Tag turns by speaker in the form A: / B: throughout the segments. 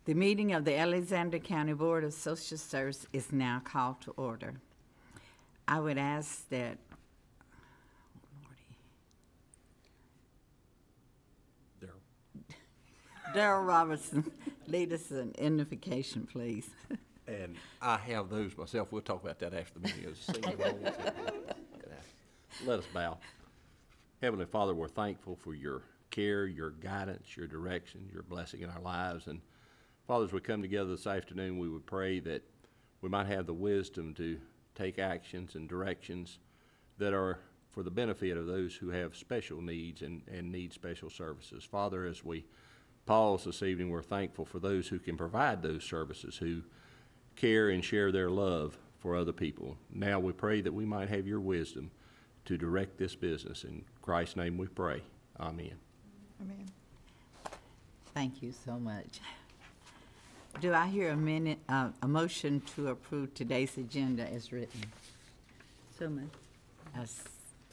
A: The meeting of the Alexander County Board of Social Service is now called to order. I would ask that, Darrell Robertson lead us in invocation, please.
B: And I have those myself. We'll talk about that after the meeting. Let us bow. Heavenly Father, we're thankful for your care, your guidance, your direction, your blessing in our lives. And Father, as we come together this afternoon, we would pray that we might have the wisdom to take actions and directions that are for the benefit of those who have special needs and need special services. Father, as we pause this evening, we're thankful for those who can provide those services, who care and share their love for other people. Now we pray that we might have your wisdom to direct this business. In Christ's name we pray. Amen.
C: Amen.
A: Thank you so much. Do I hear a motion to approve today's agenda as written?
D: So moved.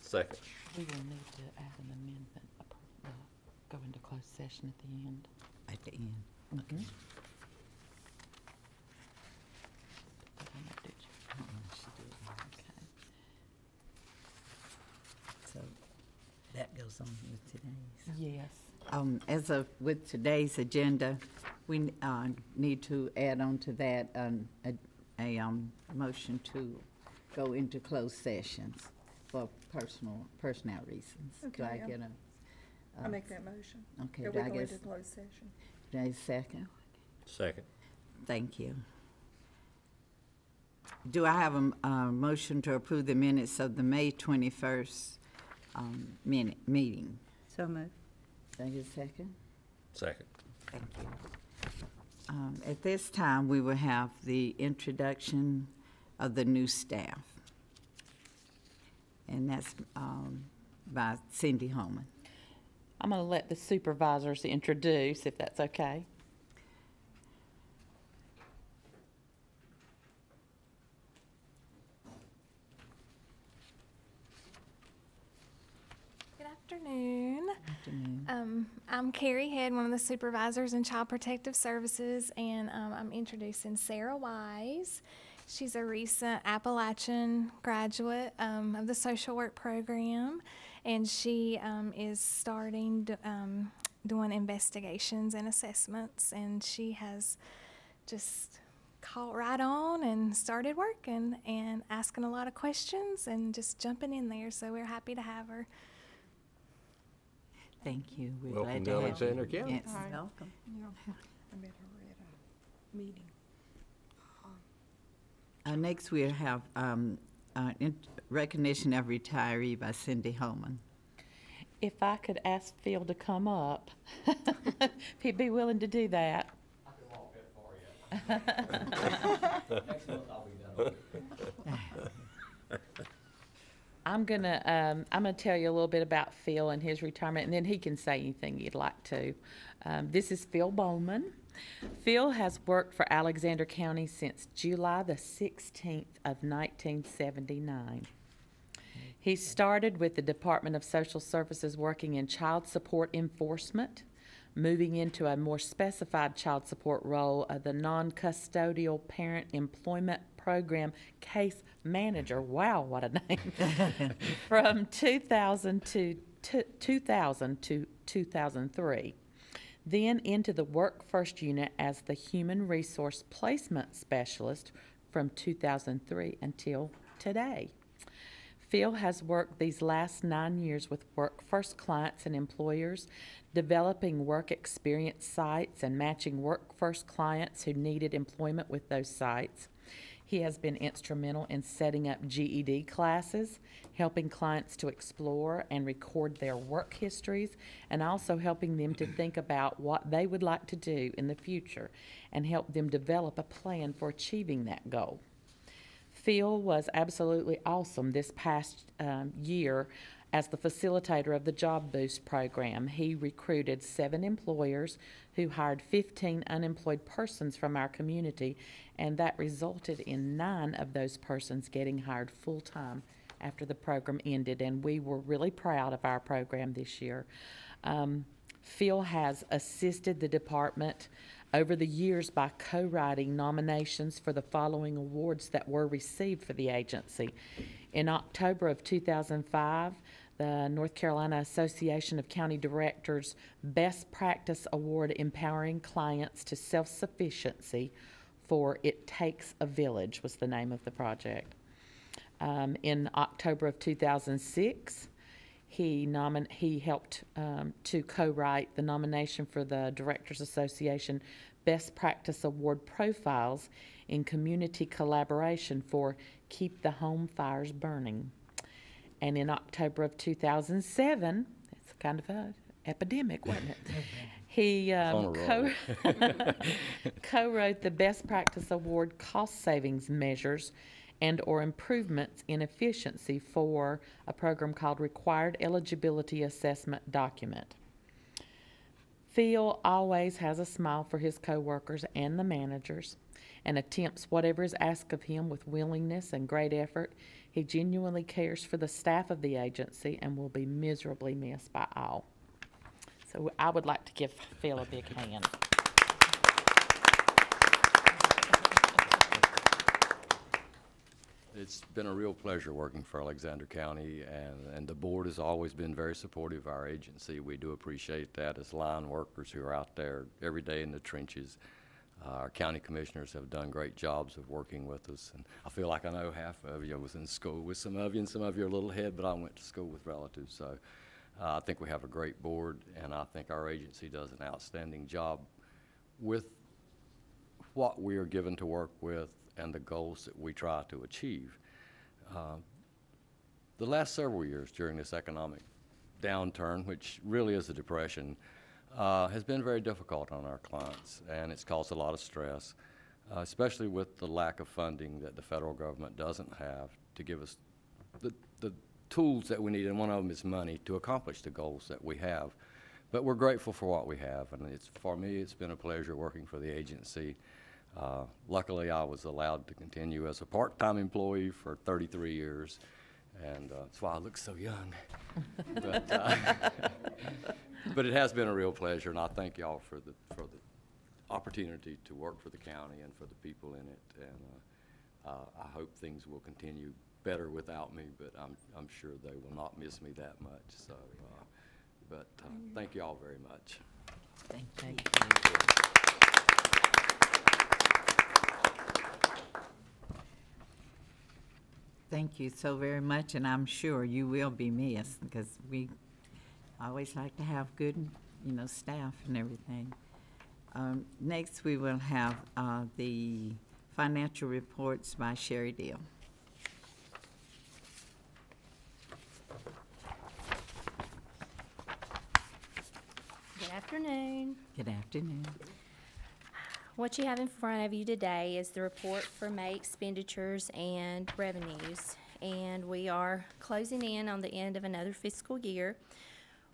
B: Second.
D: We will need to add an amendment, go into closed session at the end.
A: At the end.
D: Okay.
A: So that goes on with today's.
D: Yes.
A: With today's agenda, we need to add on to that a motion to go into closed sessions for personnel reasons.
C: Okay,
A: Do I get
C: I make that motion.
A: Okay,
C: That
A: do
C: we
A: I
C: go
A: guess,
C: into closed session.
A: do I second?
B: Second.
A: Thank you. Do I have a motion to approve the minutes of the May 21st meeting?
D: So moved.
A: Do I get a second?
B: Second.
A: Thank you. At this time, we will have the introduction of the new staff. And that's by Cindy Holman.
D: I'm going to let the supervisors introduce, if that's okay.
E: Good afternoon.
A: Afternoon.
E: I'm Carrie Head, one of the supervisors in Child Protective Services, and I'm introducing Sarah Wise. She's a recent Appalachian graduate of the social work program, and she is starting doing investigations and assessments, and she has just caught right on and started working and asking a lot of questions and just jumping in there, so we're happy to have her.
A: Thank you. We're
B: Welcome
A: glad to
B: to
A: have
B: Alexander
A: you.
B: County.
A: Yes.
C: Hi.
A: Welcome.
C: Yeah, I met her at a meeting.
A: Next, we'll have recognition of retiree by Cindy Holman.
D: If I could ask Phil to come up, if he'd be willing to do that.
F: I can walk that for you. Next month I'll be done.
D: I'm gonna tell you a little bit about Phil and his retirement, and then he can say anything you'd like to. This is Phil Bollman. Phil has worked for Alexander County since July the 16th of 1979. He started with the Department of Social Services working in child support enforcement, moving into a more specified child support role of the non-custodial parent employment program case manager. Wow, what a name. From 2000 to 2003. Then into the Work First unit as the Human Resource Placement Specialist from 2003 until today. Phil has worked these last 9 years with Work First clients and employers, developing work experience sites and matching Work First clients who needed employment with those sites. He has been instrumental in setting up GED classes, helping clients to explore and record their work histories, and also helping them to think about what they would like to do in the future and help them develop a plan for achieving that goal. Phil was absolutely awesome this past year as the facilitator of the Job Boost program. He recruited 7 employers who hired 15 unemployed persons from our community, and that resulted in 9 of those persons getting hired full-time after the program ended, and we were really proud of our program this year. Phil has assisted the department over the years by co-writing nominations for the following awards that were received for the agency. In October of 2005, the North Carolina Association of County Directors Best Practice Award Empowering Clients to Self-Sufficiency for It Takes a Village was the name of the project. In October of 2006, he helped to co-write the nomination for the Directors Association Best Practice Award Profiles in Community Collaboration for Keep the Home Fires Burning. And in October of 2007, it's kind of an epidemic, wasn't it? He co-wrote the Best Practice Award Cost Savings Measures and or improvements in efficiency for a program called Required Eligibility Assessment Document. Phil always has a smile for his coworkers and the managers and attempts whatever is asked of him with willingness and great effort. He genuinely cares for the staff of the agency and will be miserably missed by all. So I would like to give Phil a big hand.
G: It's been a real pleasure working for Alexander County, and the board has always been very supportive of our agency. We do appreciate that as line workers who are out there every day in the trenches. Our county commissioners have done great jobs of working with us, and I feel like I know half of you. I was in school with some of you, and some of you are a little ahead, but I went to school with relatives. So I think we have a great board, and I think our agency does an outstanding job with what we are given to work with and the goals that we try to achieve. The last several years during this economic downturn, which really is a depression, has been very difficult on our clients, and it's caused a lot of stress, especially with the lack of funding that the federal government doesn't have to give us the tools that we need, and one of them is money to accomplish the goals that we have. But we're grateful for what we have, and for me, it's been a pleasure working for the agency. Luckily, I was allowed to continue as a part-time employee for 33 years, and that's why I look so young. But it has been a real pleasure, and I thank y'all for the opportunity to work for the county and for the people in it. And I hope things will continue better without me, but I'm sure they will not miss me that much. So, thank you all very much.
A: Thank you. Thank you so very much, and I'm sure you will be missed because we always like to have good, staff and everything. Next, we will have the financial reports by Sherry Deal.
H: Good afternoon.
A: Good afternoon.
H: What you have in front of you today is the report for May expenditures and revenues. And we are closing in on the end of another fiscal year.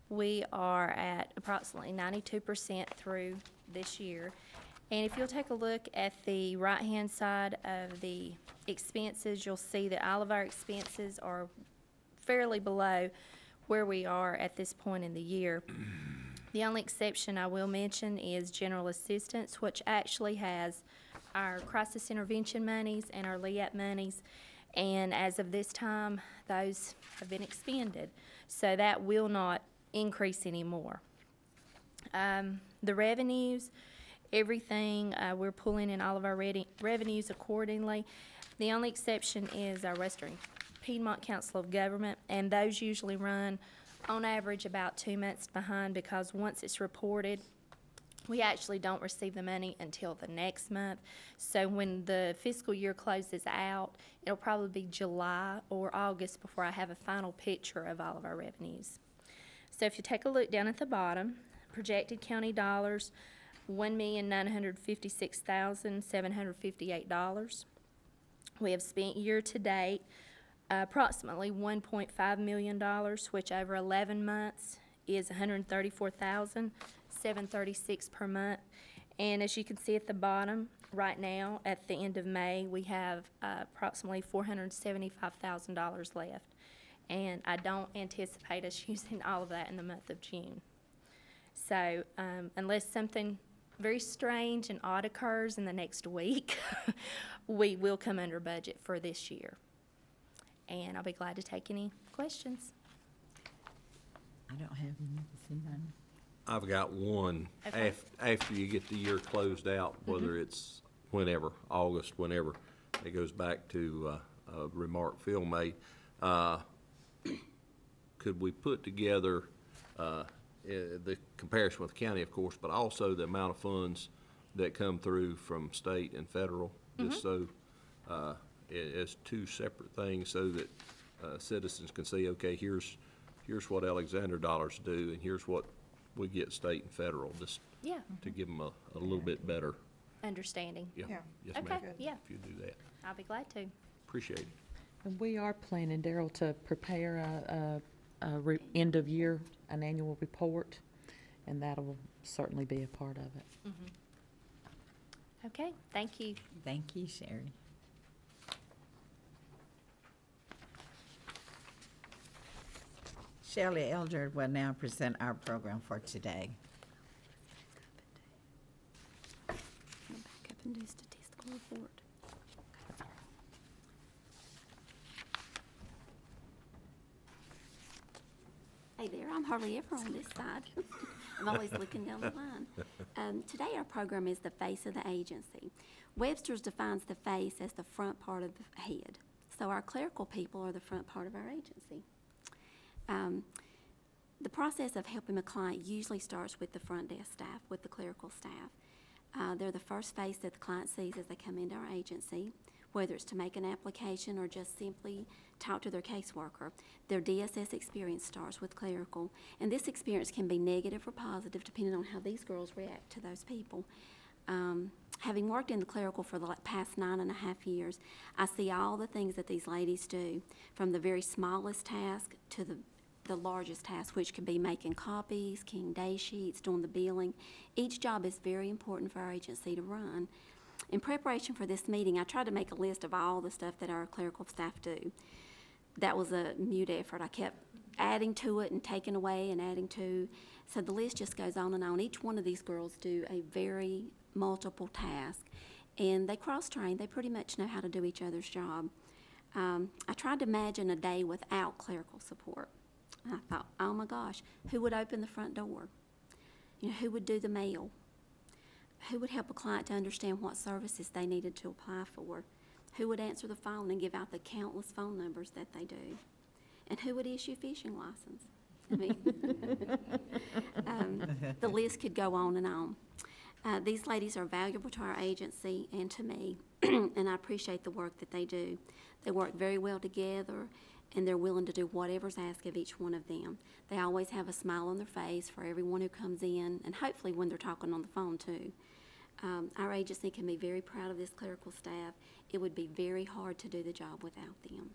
H: We are at approximately 92% through this year. And if you'll take a look at the right-hand side of the expenses, you'll see that all of our expenses are fairly below where we are at this point in the year. The only exception I will mention is general assistance, which actually has our crisis intervention monies and our LEAP monies. And as of this time, those have been expended. So that will not increase anymore. The revenues, everything, we're pulling in all of our revenues accordingly. The only exception is our Western Piedmont Council of Government, and those usually run on average about 2 months behind because once it's reported, we actually don't receive the money until the next month. So when the fiscal year closes out, it'll probably be July or August before I have a final picture of all of our revenues. So if you take a look down at the bottom, projected county dollars, $1,956,758. We have spent year to date approximately $1.5 million, which over 11 months is $134,736 per month. And as you can see at the bottom, right now, at the end of May, we have approximately $475,000 left. And I don't anticipate us using all of that in the month of June. So unless something very strange and odd occurs in the next week, we will come under budget for this year. And I'll be glad to take any questions.
A: I don't have none.
B: I've got one.
H: Okay.
B: After you get the year closed out, whether it's whenever, August, whenever, it goes back to a remark Phil made. Could we put together the comparison with the county, of course, but also the amount of funds that come through from state and federal, just so as two separate things, so that citizens can see, okay, here's what Alexander dollars do, and here's what we get state and federal, just
H: Yeah,
B: to give them a little bit better.
H: understanding.
B: Yeah.
C: Yeah.
B: Yes,
H: Okay,
B: ma'am.
H: yeah.
B: If you do that,
H: I'll be glad to.
B: appreciate it.
D: And we are planning, Daryl, to prepare end of year, an annual report, and that'll certainly be a part of it.
H: Okay, thank you.
A: Thank you, Sherry. Shelley Elder will now present our program for today.
I: Back up and do statistical report. Hey there, I'm hardly ever on this side. I'm always looking down the line. Today our program is the face of the agency. Webster's defines the face as the front part of the head. So our clerical people are the front part of our agency. The process of helping a client usually starts with the front desk staff, with the clerical staff. They're the first face that the client sees as they come into our agency, whether it's to make an application or just simply talk to their caseworker. Their DSS experience starts with clerical, and this experience can be negative or positive depending on how these girls react to those people. Having worked in the clerical for the past 9.5 years, I see all the things that these ladies do, from the very smallest task to the largest task, which could be making copies, keying day sheets, doing the billing. Each job is very important for our agency to run. In preparation for this meeting, I tried to make a list of all the stuff that our clerical staff do. That was a mute effort. I kept adding to it and taking away and adding to. So the list just goes on and on. Each one of these girls do a very multiple task, and they cross-train. They pretty much know how to do each other's job. I tried to imagine a day without clerical support. And I thought, oh my gosh, who would open the front door? You know, who would do the mail? Who would help a client to understand what services they needed to apply for? Who would answer the phone and give out the countless phone numbers that they do? And who would issue fishing license? I mean, the list could go on and on. These ladies are valuable to our agency and to me, and I appreciate the work that they do. They work very well together, and they're willing to do whatever's asked of each one of them. They always have a smile on their face for everyone who comes in, and hopefully when they're talking on the phone too. Our agency can be very proud of this clerical staff. It would be very hard to do the job without them.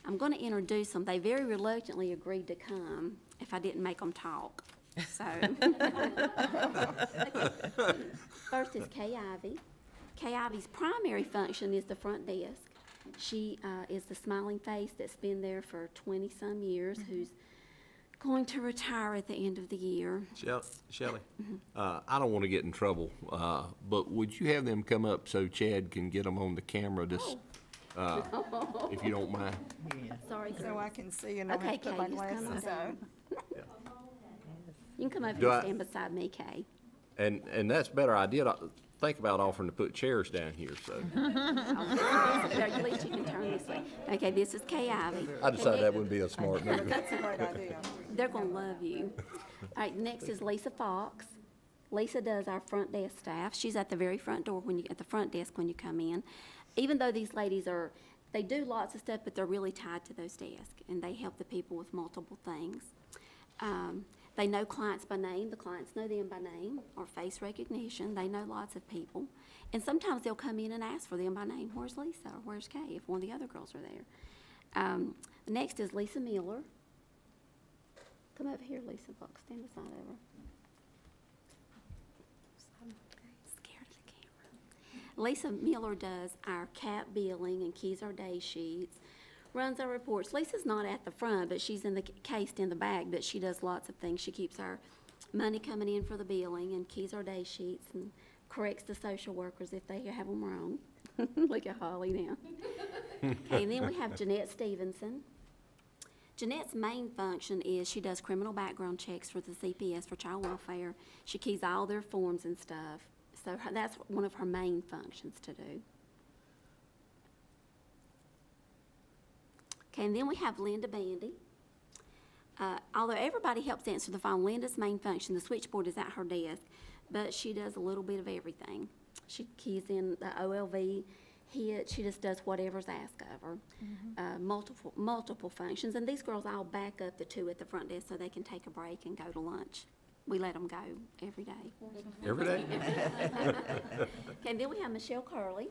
I: I'm going to introduce them. They very reluctantly agreed to come if I didn't make them talk. So, first is Kay Ivy. Kay Ivy's primary function is the front desk. She is the smiling face that's been there for 20-some years, who's going to retire at the end of the year.
B: Shelley, I don't want to get in trouble, but would you have them come up so Chad can get them on the camera, just, if you don't mind?
I: Sorry,
C: So
I: girls.
C: I can see and I
I: Okay,
C: have to put my
I: Kay, just come on
C: glasses on.
I: You can come over
B: Do
I: here
B: I-
I: and stand beside me, Kay.
B: And that's better. I did think about offering to put chairs down here, so.
I: At least you can turn this way. Okay, this is Kay Ivy.
B: I decided that wouldn't be a smart move.
C: That's a great idea.
I: They're gonna love you. All right, next is Lisa Fox. Lisa does our front desk staff. She's at the very front door at the front desk when you come in. Even though these ladies they do lots of stuff, but they're really tied to those desks, and they help the people with multiple things. They know clients by name. The clients know them by name or face recognition. They know lots of people. And sometimes they'll come in and ask for them by name. Where's Lisa? Or where's Kay? If one of the other girls are there. Next is Lisa Miller. Come over here, Lisa Fox. Stand beside her. I'm scared of the camera. Lisa Miller does our CAP billing and keys our day sheets, runs our reports. Lisa's not at the front, but she's cased in the back, but she does lots of things. She keeps our money coming in for the billing and keys our day sheets and corrects the social workers if they have them wrong. Look at Holly now. Okay, and then we have Jeanette Stevenson. Jeanette's main function is she does criminal background checks for the CPS for child welfare. She keys all their forms and stuff. So that's one of her main functions to do. Okay, and then we have Linda Bandy. Although everybody helps answer the phone, Linda's main function, the switchboard is at her desk, but she does a little bit of everything. She keys in the OLV hit, she just does whatever's asked of her. Multiple functions, and these girls all back up the two at the front desk so they can take a break and go to lunch. We let them go every day.
B: Every day?
I: Okay, and then we have Michelle Curley,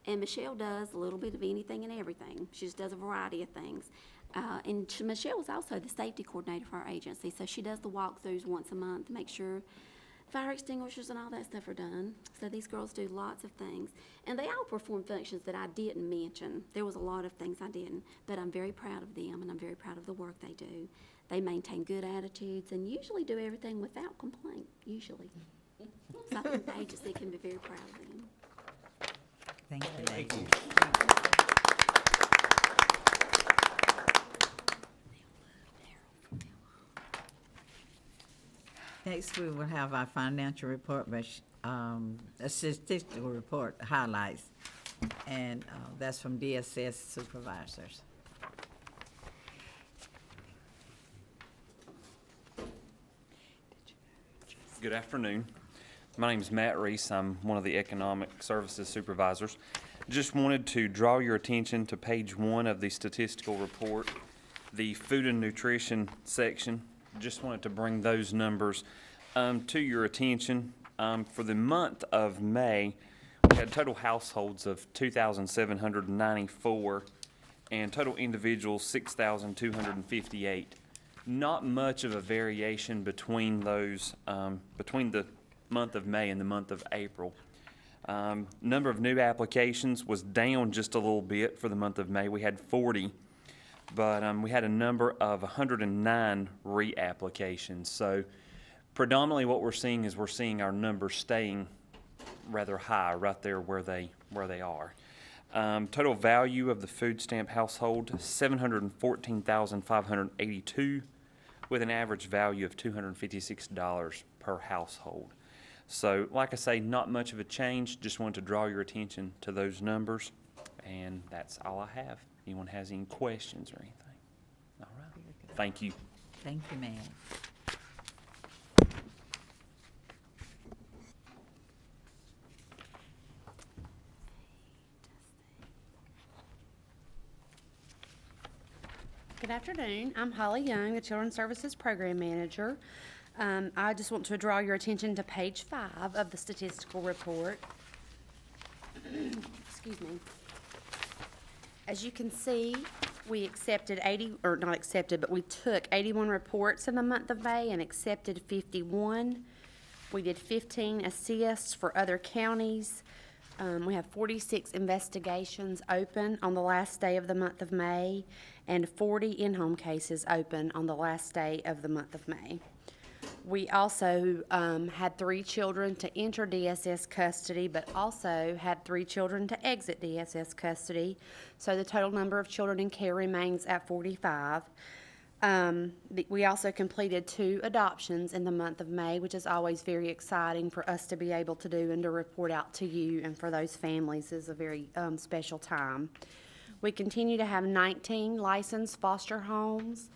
I: and Michelle does a little bit of anything and everything. She just does a variety of things. Michelle is also the safety coordinator for our agency, so she does the walkthroughs once a month to make sure fire extinguishers and all that stuff are done. So these girls do lots of things. And they all perform functions that I didn't mention. There was a lot of things I didn't, but I'm very proud of them, and I'm very proud of the work they do. They maintain good attitudes and usually do everything without complaint, usually. So I think the agency can be very proud of them.
A: Thank you,
B: Thank
A: ladies.
B: you. Next,
A: we will have our financial report, but a statistical report highlights, and that's from DSS supervisors.
J: Good afternoon. My name is Matt Reese. I'm one of the Economic Services Supervisors. Just wanted to draw your attention to page 1 of the statistical report, the food and nutrition section. Just wanted to bring those numbers to your attention. For the month of May, we had total households of 2,794 and total individuals 6,258. Not much of a variation between those, between the month of May and the month of April. Number of new applications was down just a little bit for the month of May. We had 40, but we had a number of 109 reapplications. So predominantly what we're seeing is we're seeing our numbers staying rather high right there where they are. Total value of the food stamp household, $714,582, with an average value of $256 per household. So, like I say, not much of a change. Just wanted to draw your attention to those numbers, and that's all I have. Anyone has any questions or anything? All right. Thank you.
A: Thank you, ma'am.
K: Good afternoon. I'm Holly Young, the Children's Services Program Manager. I just want to draw your attention to page 5 of the statistical report. Excuse me. As you can see, we accepted we took 81 reports in the month of May and accepted 51. We did 15 assists for other counties. We have 46 investigations open on the last day of the month of May and 40 in-home cases open on the last day of the month of May. We also had 3 children to enter DSS custody, but also had 3 children to exit DSS custody. So the total number of children in care remains at 45. We also completed 2 adoptions in the month of May, which is always very exciting for us to be able to do and to report out to you, and for those families is a very special time. We continue to have 19 licensed foster homes.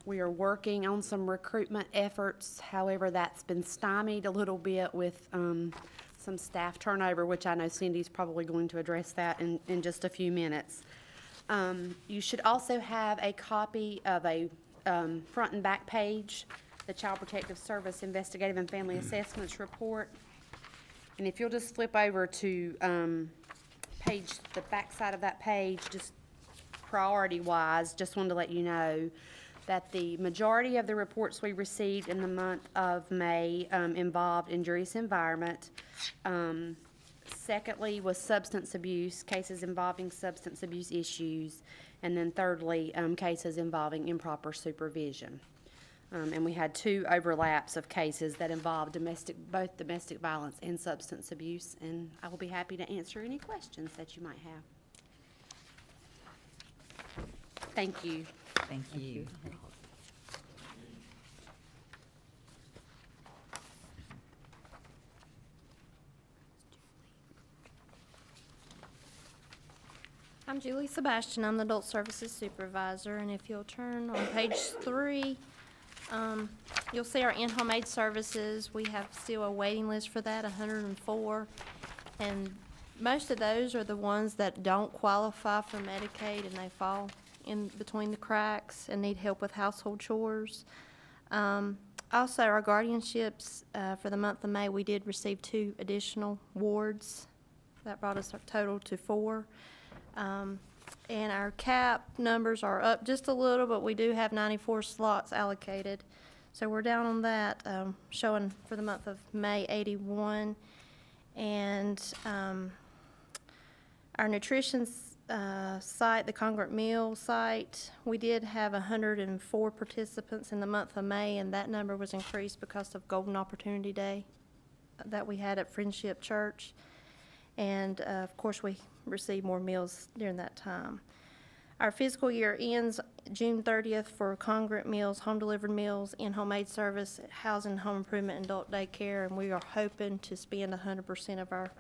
K: We are working on some recruitment efforts. However, that's been stymied a little bit with some staff turnover, which I know Cindy's probably going to address that in just a few minutes. You should also have a copy of a front and back page, the Child Protective Service Investigative and Family Assessments Report. And if you'll just flip over to the back side of that page, just priority-wise, just wanted to let you know that the majority of the reports we received in the month of May involved injurious environment. Secondly was substance abuse, cases involving substance abuse issues. And then thirdly, cases involving improper supervision. And we had 2 overlaps of cases that involved both domestic violence and substance abuse, and I will be happy to answer any questions that you might have. Thank you.
A: Thank you.
H: I'm Julie Sebastian. I'm the Adult Services Supervisor, and if you'll turn on page 3, you'll see our in-home aid services. We have still a waiting list for that, 104, and most of those are the ones that don't qualify for Medicaid, and they fall in between the cracks and need help with household chores. Also, our guardianships, for the month of May, we did receive 2 additional wards. That brought us our total to 4. And our cap numbers are up just a little, but we do have 94 slots allocated. So we're down on that, showing for the month of May 81. And our nutrition site, the Congruent Meal site, we did have 104 participants in the month of May, and that number was increased because of Golden Opportunity Day that we had at Friendship Church. And of course, we received more meals during that time. Our fiscal year ends June 30th for Congruent Meals, home delivered meals, in-home aid service, housing, home improvement, and adult daycare, and we are hoping to spend 100% of our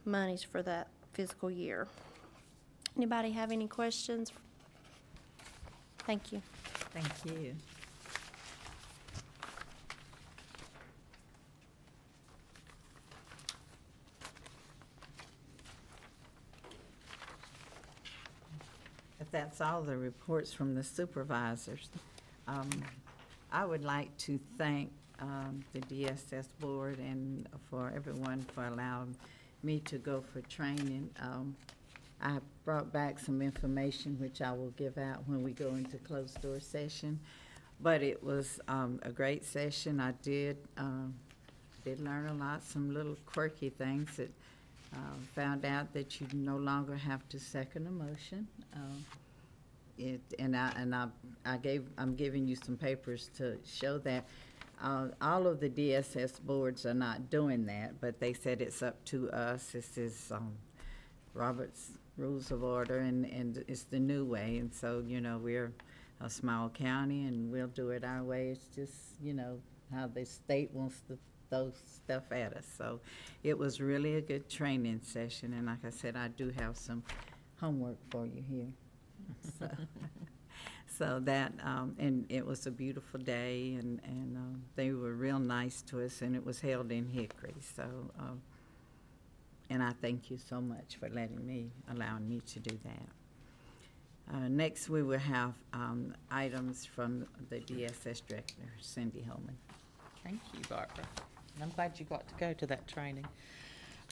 H: monies for that fiscal year. Anybody have any questions? Thank you.
A: Thank you. If that's all the reports from the supervisors, I would like to thank the DSS board and for everyone for allowing me to go for training. I brought back some information which I will give out when we go into closed door session, but it was a great session. I did learn a lot, some little quirky things that found out that you no longer have to second a motion. I'm giving you some papers to show that. All of the DSS boards are not doing that, but they said it's up to us. This is Robert's Rules of Order, and it's the new way. And so, you know, we're a small county, and we'll do it our way. It's just, you know, how the state wants to throw stuff at us. So it was really a good training session, and like I said, I do have some homework for you here. So that, and it was a beautiful day, and they were real nice to us, and it was held in Hickory. So, and I thank you so much for allowing me to do that. Next, we will have items from the DSS Director, Cindy Holman.
D: Thank you, Barbara. And I'm glad you got to go to that training.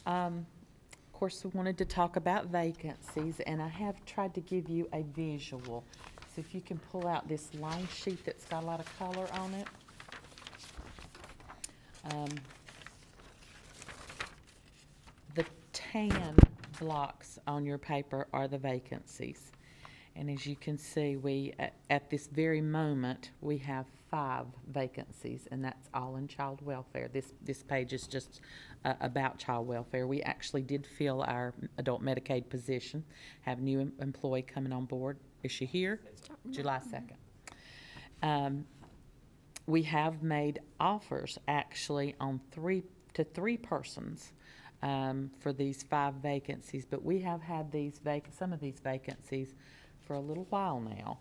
D: Of course, we wanted to talk about vacancies, and I have tried to give you a visual. So if you can pull out this line sheet that's got a lot of color on it. The tan blocks on your paper are the vacancies. And as you can see, we, at this very moment, we have 5 vacancies, and that's all in child welfare. This page is just about child welfare. We actually did fill our adult Medicaid position, have a new employee coming on board. Is she here? July 2nd. We have made offers actually on 3 persons for these 5 vacancies, but we have had some of these vacancies for a little while now,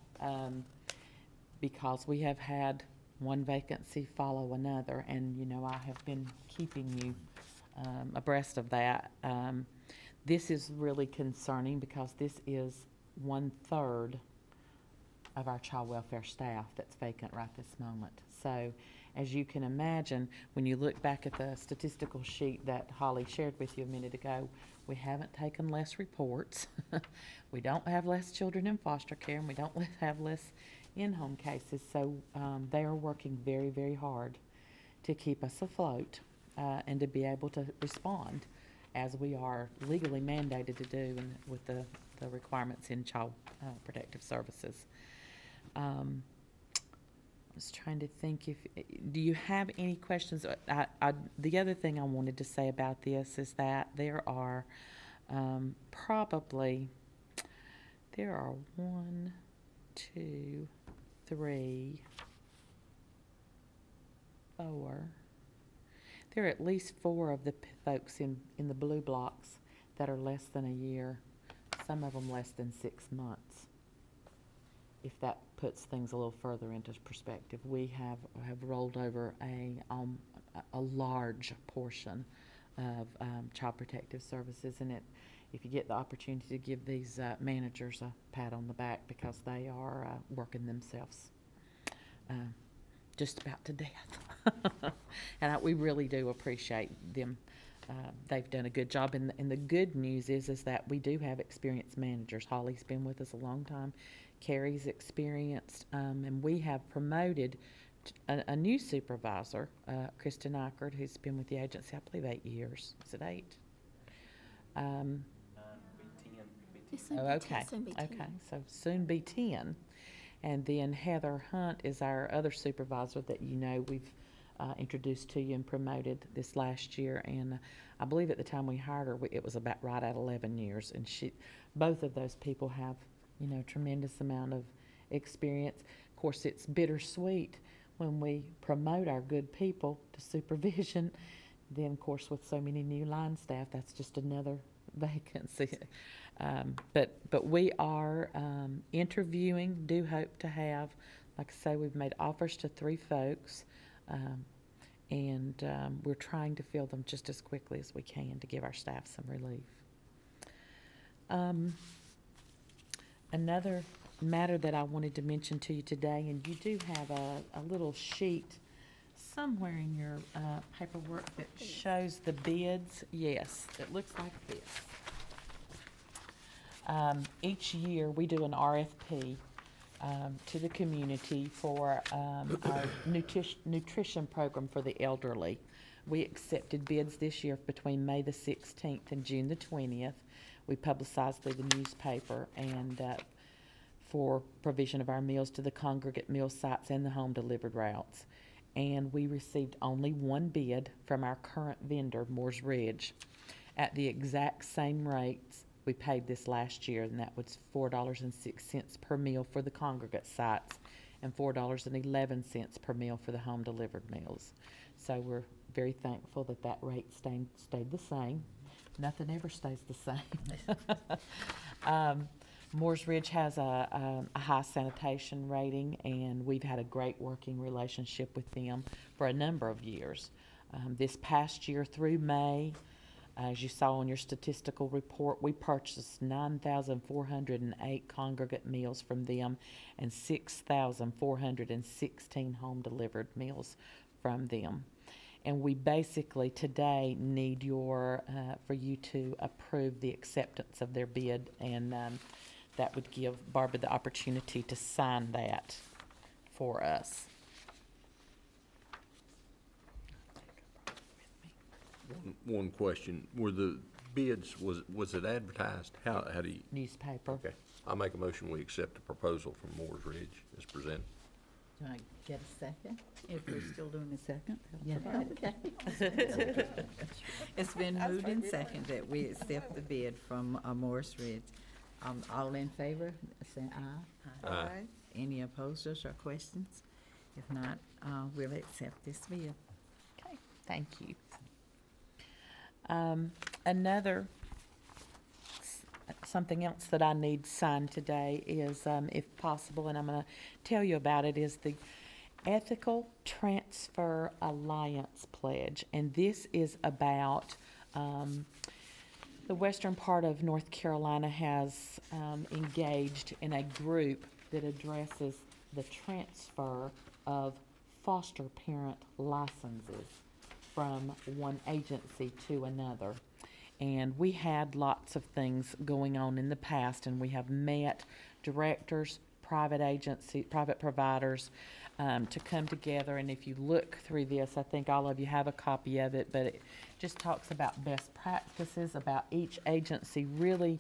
D: because we have had one vacancy follow another, and you know, I have been keeping you abreast of that. This is really concerning because this is 1/3 of our child welfare staff that's vacant right this moment. So as you can imagine, when you look back at the statistical sheet that Holly shared with you a minute ago, we haven't taken less reports. We don't have less children in foster care, and we don't have less in-home cases. So they are working very, very hard to keep us afloat and to be able to respond as we are legally mandated to do with the requirements in child protective services. was trying to think if, do you have any questions? The other thing I wanted to say about this is that there are probably, there are 1, 2, 3, 4. There are at least 4 of the folks in the blue blocks that are less than a year, some of them less than 6 months. If that puts things a little further into perspective, we have rolled over a large portion of Child Protective Services, and if you get the opportunity to give these managers a pat on the back, because they are working themselves just about to death. And we really do appreciate them. They've done a good job, and the good news is that we do have experienced managers. Holly's been with us a long time. Carrie's experienced, and we have promoted a new supervisor, Kristen Eichert, who's been with the agency, I believe, 8 years. Is it 8? Okay, okay, so soon be 10. And then Heather Hunt is our other supervisor that we've introduced to you and promoted this last year. And I believe at the time we hired her, it was about right at 11 years. And both of those people have, tremendous amount of experience. Of course, it's bittersweet when we promote our good people to supervision. Then, of course, with so many new line staff, that's just another vacancy. But we are interviewing, do hope to have, like I say, we've made offers to 3 folks, and we're trying to fill them just as quickly as we can to give our staff some relief. Another matter that I wanted to mention to you today, and you do have a little sheet somewhere in your paperwork that shows the bids. Yes, it looks like this. Each year we do an RFP to the community for our nutrition program for the elderly. We accepted bids this year between May the 16th and June the 20th. We publicized through the newspaper and for provision of our meals to the congregate meal sites and the home delivered routes. And we received only 1 bid from our current vendor, Moores Ridge, at the exact same rates we paid this last year, and that was $4.06 per meal for the congregate sites and $4.11 per meal for the home delivered meals. So we're very thankful that rate stayed the same. Nothing ever stays the same. Moores Ridge has a high sanitation rating, and we've had a great working relationship with them for a number of years. This past year through May, as you saw on your statistical report, we purchased 9,408 congregate meals from them and 6,416 home delivered meals from them. And we basically today need for you to approve the acceptance of their bid, and that would give Barbara the opportunity to sign that for us.
B: One question, were the bids, was it advertised? How do you?
D: Newspaper.
B: Okay, I'll make a motion, we accept the proposal from Moores Ridge as presented.
A: Do I get a second? If we're still doing a second?
D: Yeah.
A: Okay. It's been moved and seconded that we accept the bid from Morris Ridge. All in favor, say aye.
B: Aye.
A: Any opposers or questions? If not, we'll accept this bid.
D: Okay, thank you. Something else that I need signed today is, if possible, and I'm going to tell you about it, is the Ethical Transfer Alliance Pledge. And this is about the western part of North Carolina has engaged in a group that addresses the transfer of foster parent licenses from one agency to another. And we had lots of things going on in the past, and we have met directors, private agency, private providers to come together. And if you look through this, I think all of you have a copy of it, but it just talks about best practices, about each agency really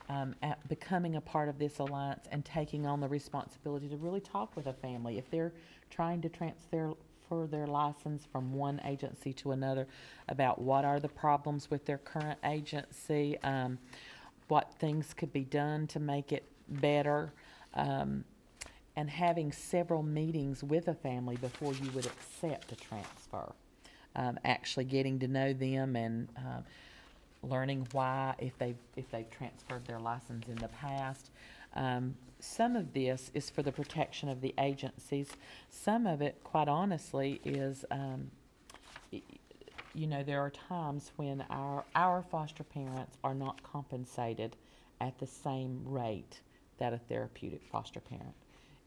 D: at becoming a part of this alliance and taking on the responsibility to really talk with a family. If they're trying to transfer for their license from one agency to another, about what are the problems with their current agency, what things could be done to make it better, and having several meetings with a family before you would accept a transfer. Actually getting to know them and learning why, if they've transferred their license in the past. Some of this is for the protection of the agencies. Some of it, quite honestly, is, you know, there are times when our foster parents are not compensated at the same rate that a therapeutic foster parent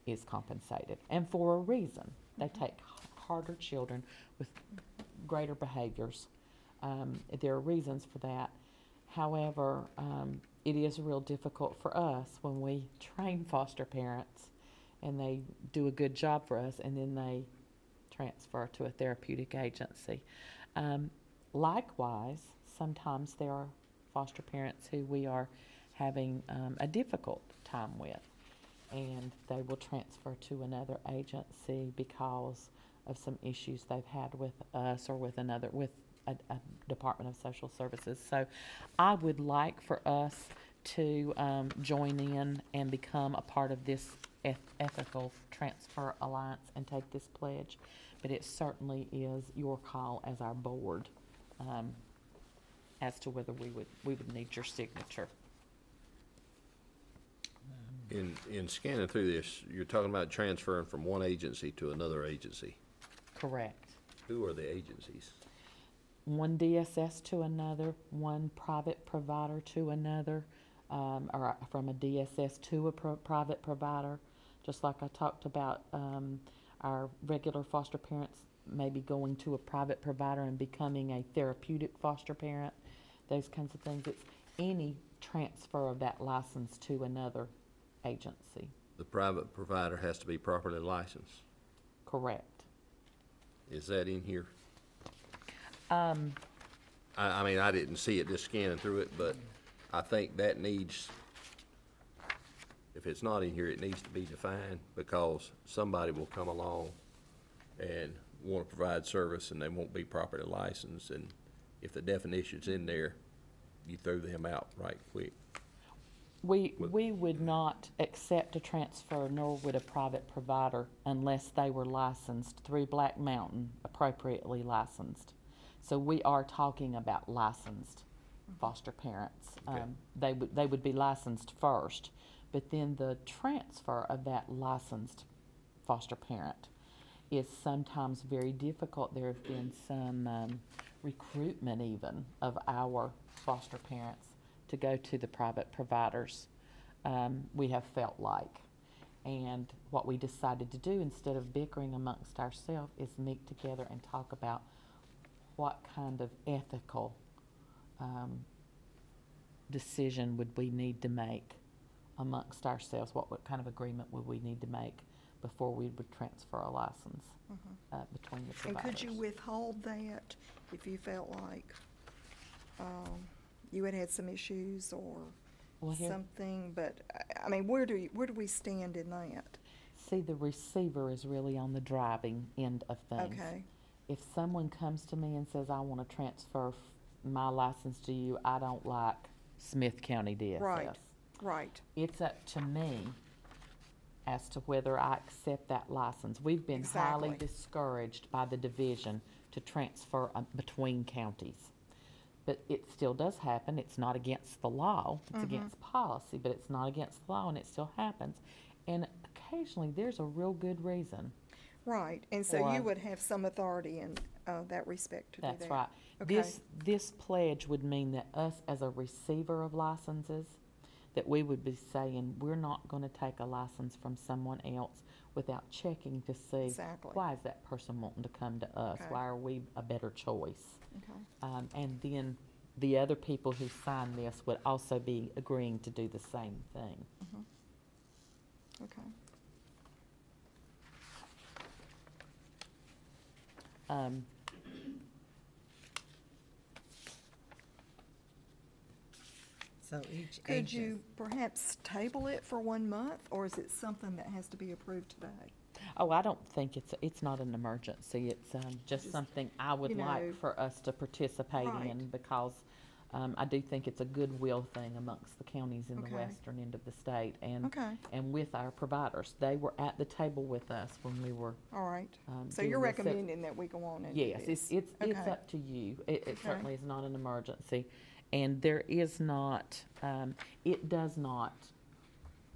D: is compensated, and for a reason. They take harder children with greater behaviors. There are reasons for that. However, it is real difficult for us when we train foster parents and they do a good job for us and then they transfer to a therapeutic agency. Likewise, sometimes there are foster parents who we are having a difficult time with, and they will transfer to another agency because of some issues they've had with us or with a Department of Social Services. So I would like for us to join in and become a part of this ethical transfer alliance and take this pledge, but it certainly is your call as our board as to whether we would need your signature.
B: In scanning through this, you're talking about transferring from one agency to another agency.
D: Correct.
B: Who are the agencies?
D: One DSS to another, one private provider to another, or from a DSS to a private provider. Just like I talked about our regular foster parents maybe going to a private provider and becoming a therapeutic foster parent, those kinds of things. It's any transfer of that license to another agency.
B: The private provider has to be properly licensed.
D: Correct.
B: Is that in here? I mean, I didn't see it just scanning through it, but I think that needs, if it's not in here, it needs to be defined, because somebody will come along and want to provide service and they won't be properly licensed, and if the definition's in there, you throw them out right quick.
D: We would not accept a transfer, nor would a private provider, unless they were licensed through Black Mountain, appropriately licensed. So we are talking about licensed foster parents.
B: Okay.
D: They would be licensed first, but then the transfer of that licensed foster parent is sometimes very difficult. There have been some recruitment even of our foster parents to go to the private providers, we have felt like. And what we decided to do, instead of bickering amongst ourselves, is meet together and talk about what kind of ethical decision would we need to make amongst ourselves, what kind of agreement would we need to make before we would transfer a license between the providers.
C: And could you withhold that if you felt like you had some issues or something? But I mean, where do we stand in that?
D: See, the receiver is really on the driving end of things.
C: Okay.
D: If someone comes to me and says, I want to transfer my license to you, I don't like Smith County DSS.
C: Right.
D: It's up to me as to whether I accept that license. We've been highly discouraged by the division to transfer between counties. But it still does happen. It's not against the law. It's against policy, but it's not against the law, and it still happens. And occasionally there's a real good reason.
C: Right. And so you would have some authority in that respect to do that.
D: That's right.
C: Okay.
D: This pledge would mean that us as a receiver of licenses, that we would be saying, we're not going to take a license from someone else without checking to see why is that person wanting to come to us? Why are we a better choice?
C: Okay.
D: And then the other people who sign this would also be agreeing to do the same thing.
C: Okay.
A: So each
C: Could
A: agent.
C: you perhaps table it for 1 month, or is it something that has to be approved today?
D: Oh, I don't think it's not an emergency. It's just something I would
C: you know,
D: like for us to participate
C: Right.
D: in because I do think it's a goodwill thing amongst the counties in the
C: Okay.
D: western end of the state and
C: Okay.
D: and with our providers. They were at the table with us when we were.
C: All right. So
D: doing
C: you're
D: this. So-
C: recommending that we go on and do
D: Yes,
C: this?
D: it's
C: Okay.
D: up to you. It
C: Okay.
D: certainly is not an emergency. And there is not, it does not,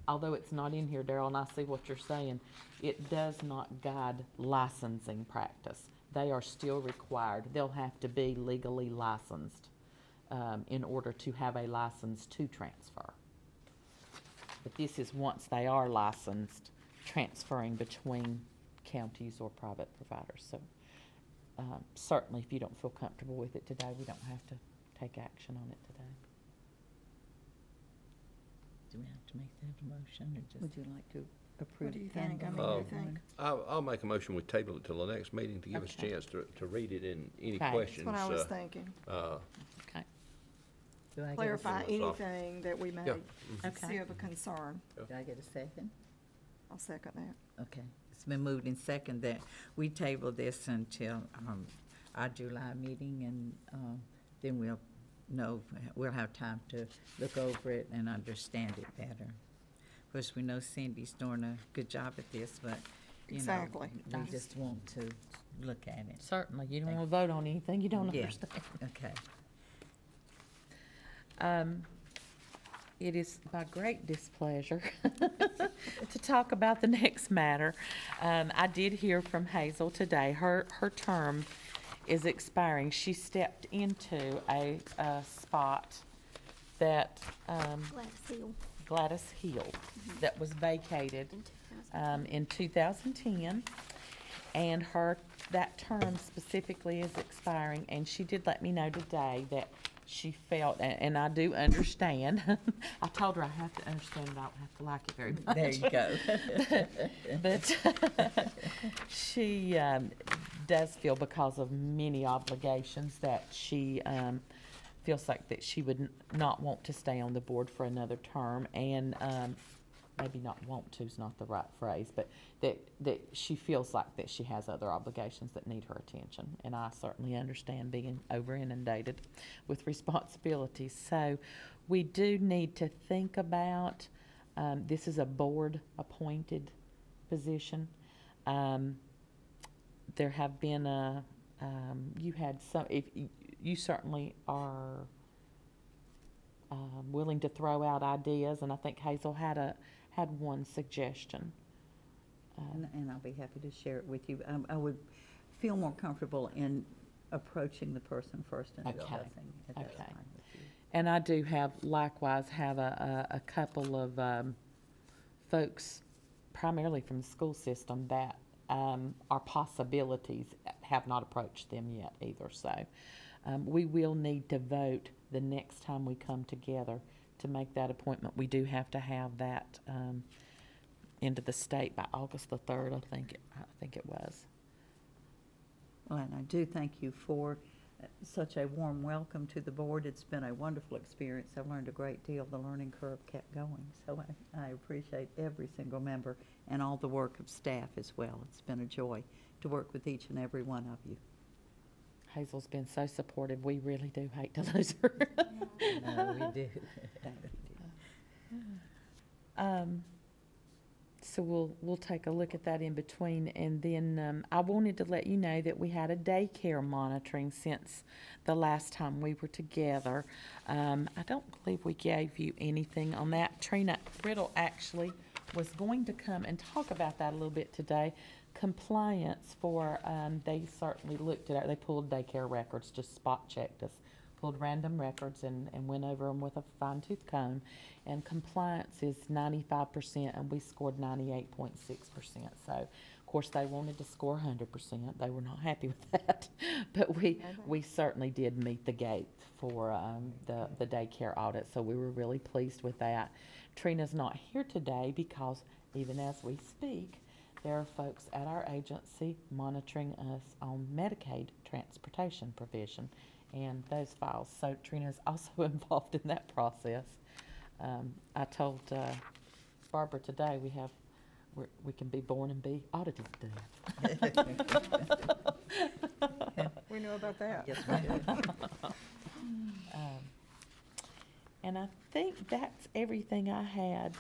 D: although it's not in here, Darryl, and I see what you're saying, it does not guide licensing practice. They are still required. They'll have to be legally licensed in order to have a license to transfer. But this is once they are licensed, transferring between counties or private providers. So certainly, if you don't feel comfortable with it today, we don't have to take action on it today.
A: Do we have to make that a motion or just? Would you like to approve?
C: What do you think? I mean,
A: pending
C: what
B: Oh.
C: do you think?
B: I'll make a motion, we table it till the next meeting to give us a
D: Okay.
B: chance to read it and any
D: Okay.
B: questions.
C: That's what I was thinking.
D: Okay.
A: Do I get a
C: Clarify
B: second?
C: anything that we may
B: Yeah.
D: Okay.
C: see of a concern.
A: Do I get a second?
C: I'll second that.
A: Okay, it's been moved in second that we table this until, our July meeting and, then we'll have time to look over it and understand it better. Of course, we know Cindy's doing a good job at this, but, you know,
C: Exactly.
A: we just want to look at it.
D: Certainly, you don't want to vote on anything you don't
A: Yeah.
D: understand.
A: Okay.
D: It is my great displeasure to talk about the next matter. I did hear from Hazel today. Her term is expiring. She stepped into a spot that
I: Gladys Hill
D: Gladys Hill that was vacated
I: in 2000.
D: in 2010. And that term specifically is expiring, and she did let me know today that she felt, and I do understand, I told her I have to understand, but I don't have to like it very much.
A: There you go.
D: But she does feel, because of many obligations, that she feels like that she would not want to stay on the board for another term, and maybe not want to is not the right phrase, but that she feels like that she has other obligations that need her attention. And I certainly understand being over inundated with responsibilities. So we do need to think about, this is a board-appointed position. There have been you had some, if you certainly are willing to throw out ideas, and I think Hazel had one suggestion.
L: And I'll be happy to share it with you. I would feel more comfortable in approaching the person first and
D: Okay.
L: discussing if that's
D: Okay.
L: fine with you.
D: And I do likewise have a couple of folks, primarily from the school system, that are possibilities, have not approached them yet either. So we will need to vote the next time we come together to make that appointment. We do have to have that into the state by August the 3rd, I think it was.
L: Well, and I do thank you for such a warm welcome to the board. It's been a wonderful experience. I've learned a great deal. The learning curve kept going. So I appreciate every single member and all the work of staff as well. It's been a joy to work with each and every one of you.
D: Hazel's been so supportive. We really do hate to lose her.
A: No, we do.
D: So we'll take a look at that in between, and then I wanted to let you know that we had a daycare monitoring since the last time we were together. I don't believe we gave you anything on that. Trina Riddle actually was going to come and talk about that a little bit today. Compliance for, they certainly looked at it. They pulled daycare records, just spot checked us, pulled random records and went over them with a fine-tooth comb. And compliance is 95%, and we scored 98.6%. So, of course, they wanted to score 100%. They were not happy with that. But we certainly did meet the gate for the daycare audit, so we were really pleased with that. Trina's not here today because, even as we speak, there are folks at our agency monitoring us on Medicaid transportation provision and those files. So Trina is also involved in that process. I told Barbara today we can be born and be audited then.
C: We know about that.
L: Yes, we do.
D: And I think that's everything I had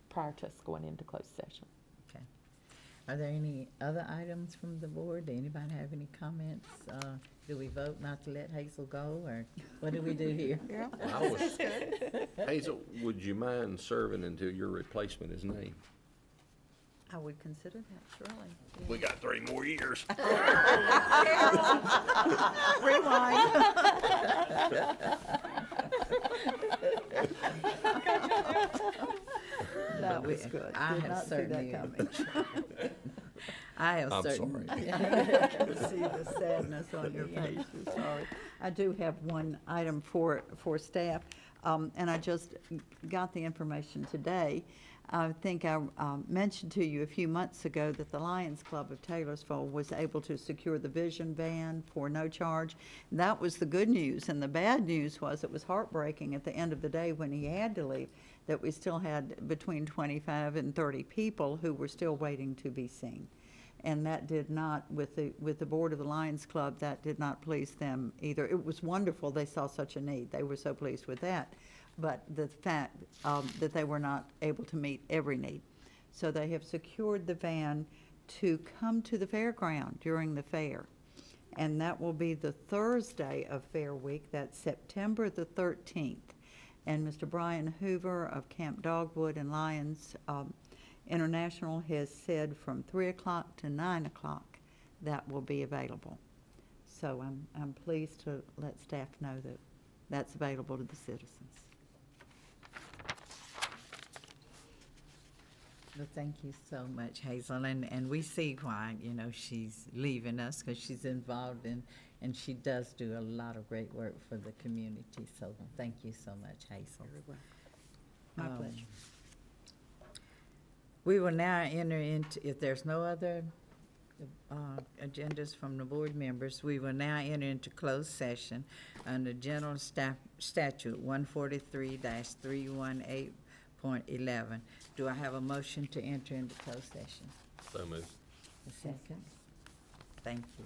D: prior to us going into closed session.
A: Okay. Are there any other items from the board? Do anybody have any comments? Do we vote not to let Hazel go, or what do we do here?
C: Yeah.
B: I was- Hazel, would you mind serving until your replacement is named?
L: I would consider that, surely.
B: We got 3 more years.
L: That was good.
A: I
L: Did
A: have
L: not see that
A: certainly-
L: coming.
A: I have
B: I'm
A: certain.
B: sorry.
L: I can see the sadness on your face, you're sorry. I do have one item for staff, and I just got the information today. I think I mentioned to you a few months ago that the Lions Club of Taylorsville was able to secure the Vision van for no charge. That was the good news, and the bad news was it was heartbreaking at the end of the day when he had to leave, that we still had between 25 and 30 people who were still waiting to be seen. And that did not, with the board of the Lions Club, that did not please them either. It was wonderful, they saw such a need, they were so pleased with that. But the fact that they were not able to meet every need. So they have secured the van to come to the fairground during the fair. And that will be the Thursday of Fair Week, that's September the 13th. And Mr. Brian Hoover of Camp Dogwood and Lions International has said from 3 o'clock to 9 o'clock that will be available. So I'm pleased to let staff know that that's available to the citizens.
A: Well, thank you so much, Hazel, and we see why, she's leaving us, because she's involved in, and she does do a lot of great work for the community, so thank you so much, Hazel.
L: Very well. My pleasure.
A: We will now enter into, if there's no other agendas from the board members, we will now enter into closed session under General Statute 143-318.11. Do I have a motion to enter into closed session?
B: So moved.
A: A second? Thank you.